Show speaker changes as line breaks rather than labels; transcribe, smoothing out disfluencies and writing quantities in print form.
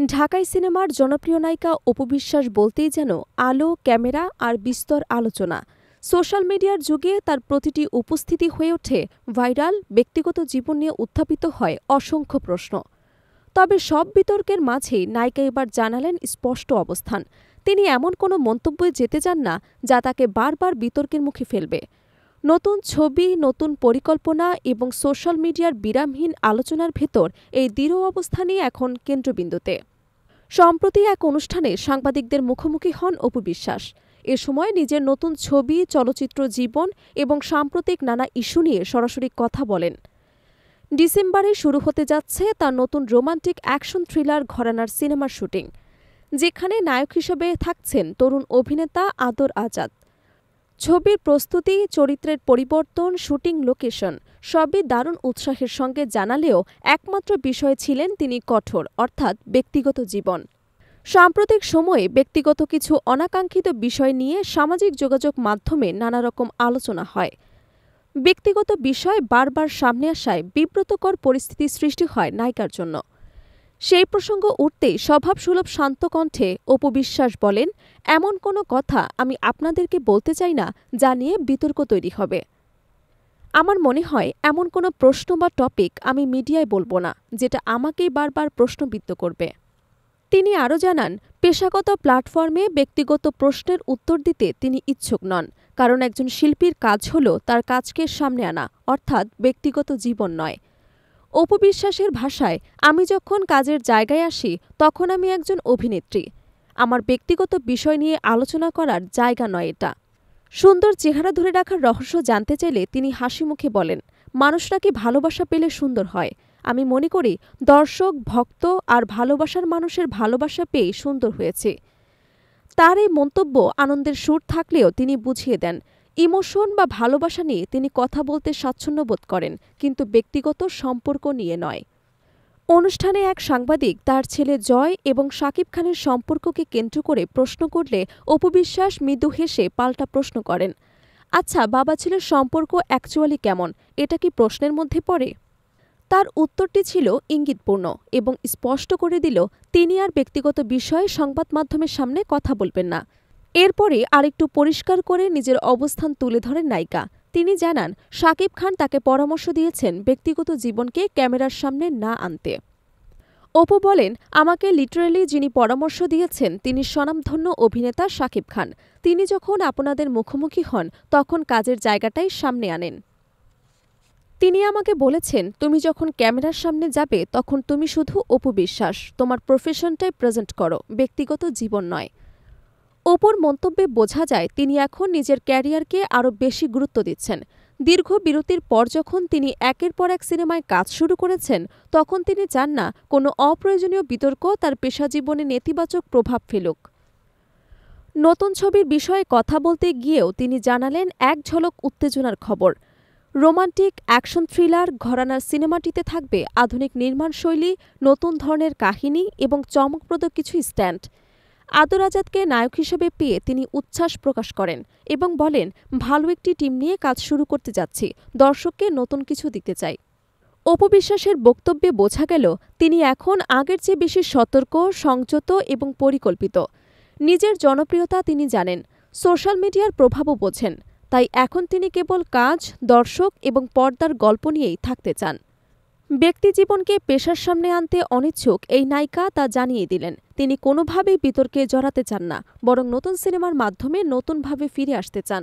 ঢাকাই সিনেমার জনপ্রিয় নায়িকা অপু বিশ্বাস বলতেই যেন আলো, ক্যামেরা আর বিস্তর আলোচনা। সোশ্যাল মিডিয়ার যুগে তার প্রতিটি উপস্থিতি হয়ে ওঠে ভাইরাল, ব্যক্তিগত জীবন নিয়ে উত্থাপিত হয় অসংখ্য প্রশ্ন। তবে সব বিতর্কের মাঝেই নায়িকা এবার জানালেন স্পষ্ট অবস্থান। তিনি এমন কোনো মন্তব্যে যেতে চান না যা তাকে বারবার বিতর্কের মুখে ফেলবে। নতুন ছবি, নতুন পরিকল্পনা এবং সোশ্যাল মিডিয়ার বিরামহীন আলোচনার ভেতর এই দৃঢ় অবস্থানই এখন কেন্দ্রবিন্দুতে। সম্প্রতি এক অনুষ্ঠানে সাংবাদিকদের মুখোমুখি হন অপু বিশ্বাস। এ সময় নিজের নতুন ছবি, চলচ্চিত্র জীবন এবং সাম্প্রতিক নানা ইস্যু নিয়ে সরাসরি কথা বলেন। ডিসেম্বরে শুরু হতে যাচ্ছে তার নতুন রোমান্টিক অ্যাকশন থ্রিলার ঘরানার সিনেমার শুটিং, যেখানে নায়ক হিসেবে থাকছেন তরুণ অভিনেতা আদর আজাদ। ছবির প্রস্তুতি, চরিত্রের পরিবর্তন, শুটিং লোকেশন সবই দারুণ উৎসাহের সঙ্গে জানালেও একমাত্র বিষয় ছিলেন তিনি কঠোর, অর্থাৎ ব্যক্তিগত জীবন। সাম্প্রতিক সময়ে ব্যক্তিগত কিছু অনাকাঙ্ক্ষিত বিষয় নিয়ে সামাজিক যোগাযোগ মাধ্যমে নানা রকম আলোচনা হয়। ব্যক্তিগত বিষয় বারবার সামনে আসায় বিব্রতকর পরিস্থিতি সৃষ্টি হয় নায়িকার জন্য। সেই প্রসঙ্গ উঠতেই স্বভাবসুলভ শান্ত কণ্ঠে অপু বিশ্বাস বলেন, এমন কোনো কথা আমি আপনাদেরকে বলতে চাই না যা নিয়ে বিতর্ক তৈরি হবে। আমার মনে হয় এমন কোনো প্রশ্ন বা টপিক আমি মিডিয়ায় বলবো না যেটা আমাকেই বারবার প্রশ্নবিদ্ধ করবে। তিনি আরও জানান, পেশাগত প্ল্যাটফর্মে ব্যক্তিগত প্রশ্নের উত্তর দিতে তিনি ইচ্ছুক নন, কারণ একজন শিল্পীর কাজ হল তার কাজকে সামনে আনা, অর্থাৎ ব্যক্তিগত জীবন নয়। অপু বিশ্বাসের ভাষায়, আমি যখন কাজের জায়গায় আসি তখন আমি একজন অভিনেত্রী। আমার ব্যক্তিগত বিষয় নিয়ে আলোচনা করার জায়গা নয় এটা। সুন্দর চেহারা ধরে রাখার রহস্য জানতে চাইলে তিনি হাসি মুখে বলেন, মানুষ নাকি ভালোবাসা পেলে সুন্দর হয়। আমি মনে করি দর্শক, ভক্ত আর ভালোবাসার মানুষের ভালোবাসা পেয়ে সুন্দর হয়েছে। তার এই মন্তব্য আনন্দের সুর থাকলেও তিনি বুঝিয়ে দেন, ইমোশন বা ভালোবাসা নিয়ে তিনি কথা বলতে স্বাচ্ছন্দ্য বোধ করেন, কিন্তু ব্যক্তিগত সম্পর্ক নিয়ে নয়। অনুষ্ঠানে এক সাংবাদিক তার ছেলে জয় এবং শাকিব খানের সম্পর্ককে কেন্দ্র করে প্রশ্ন করলে অপু বিশ্বাস মৃদু হেসে পাল্টা প্রশ্ন করেন, আচ্ছা, বাবা ছেলের সম্পর্ক অ্যাকচুয়ালি কেমন, এটা কি প্রশ্নের মধ্যে পড়ে? তার উত্তরটি ছিল ইঙ্গিতপূর্ণ এবং স্পষ্ট করে দিল তিনি আর ব্যক্তিগত বিষয়ে সংবাদ মাধ্যমের সামনে কথা বলবেন না। এরপরে আরেকটু পরিষ্কার করে নিজের অবস্থান তুলে ধরেন নায়িকা। তিনি জানান, শাকিব খান তাকে পরামর্শ দিয়েছেন ব্যক্তিগত জীবনকে ক্যামেরার সামনে না আনতে। অপু বলেন, আমাকে লিটারেলি যিনি পরামর্শ দিয়েছেন তিনি স্বনামধন্য অভিনেতা শাকিব খান। তিনি যখন আপনাদের মুখোমুখি হন তখন কাজের জায়গাটাই সামনে আনেন। তিনি আমাকে বলেছেন, তুমি যখন ক্যামেরার সামনে যাবে তখন তুমি শুধু অপু বিশ্বাস, তোমার প্রফেশনটাই প্রেজেন্ট করো, ব্যক্তিগত জীবন নয়। অপুর মন্তব্যে বোঝা যায় তিনি এখন নিজের ক্যারিয়ারকে আরও বেশি গুরুত্ব দিচ্ছেন। দীর্ঘ বিরতির পর যখন তিনি একের পর এক সিনেমায় কাজ শুরু করেছেন তখন তিনি চান না কোনো অপ্রয়োজনীয় বিতর্ক তার পেশাজীবনে নেতিবাচক প্রভাব ফেলুক। নতুন ছবির বিষয়ে কথা বলতে গিয়েও তিনি জানালেন এক ঝলক উত্তেজনার খবর। রোমান্টিক অ্যাকশন থ্রিলার ঘরানার সিনেমাটিতে থাকবে আধুনিক নির্মাণশৈলী, নতুন ধরনের কাহিনী এবং চমকপ্রদ কিছু স্ট্যান্ড। আদর আজাদকে নায়ক হিসেবে পেয়ে তিনি উচ্ছ্বাস প্রকাশ করেন এবং বলেন, ভালো একটি টিম নিয়ে কাজ শুরু করতে যাচ্ছি, দর্শককে নতুন কিছু দিতে চাই। অপু বিশ্বাসের বক্তব্যে বোঝা গেল তিনি এখন আগের চেয়ে বেশি সতর্ক, সংযত এবং পরিকল্পিত। নিজের জনপ্রিয়তা তিনি জানেন, সোশ্যাল মিডিয়ার প্রভাবও বোঝেন, তাই এখন তিনি কেবল কাজ, দর্শক এবং পর্দার গল্প নিয়েই থাকতে চান। ব্যক্তিজীবনকে পেশার সামনে আনতে অনিচ্ছুক এই নায়িকা তা জানিয়ে দিলেন। তিনি কোনোভাবেই বিতর্কে জড়াতে চান না, বরং নতুন সিনেমার মাধ্যমে নতুনভাবে ফিরে আসতে চান।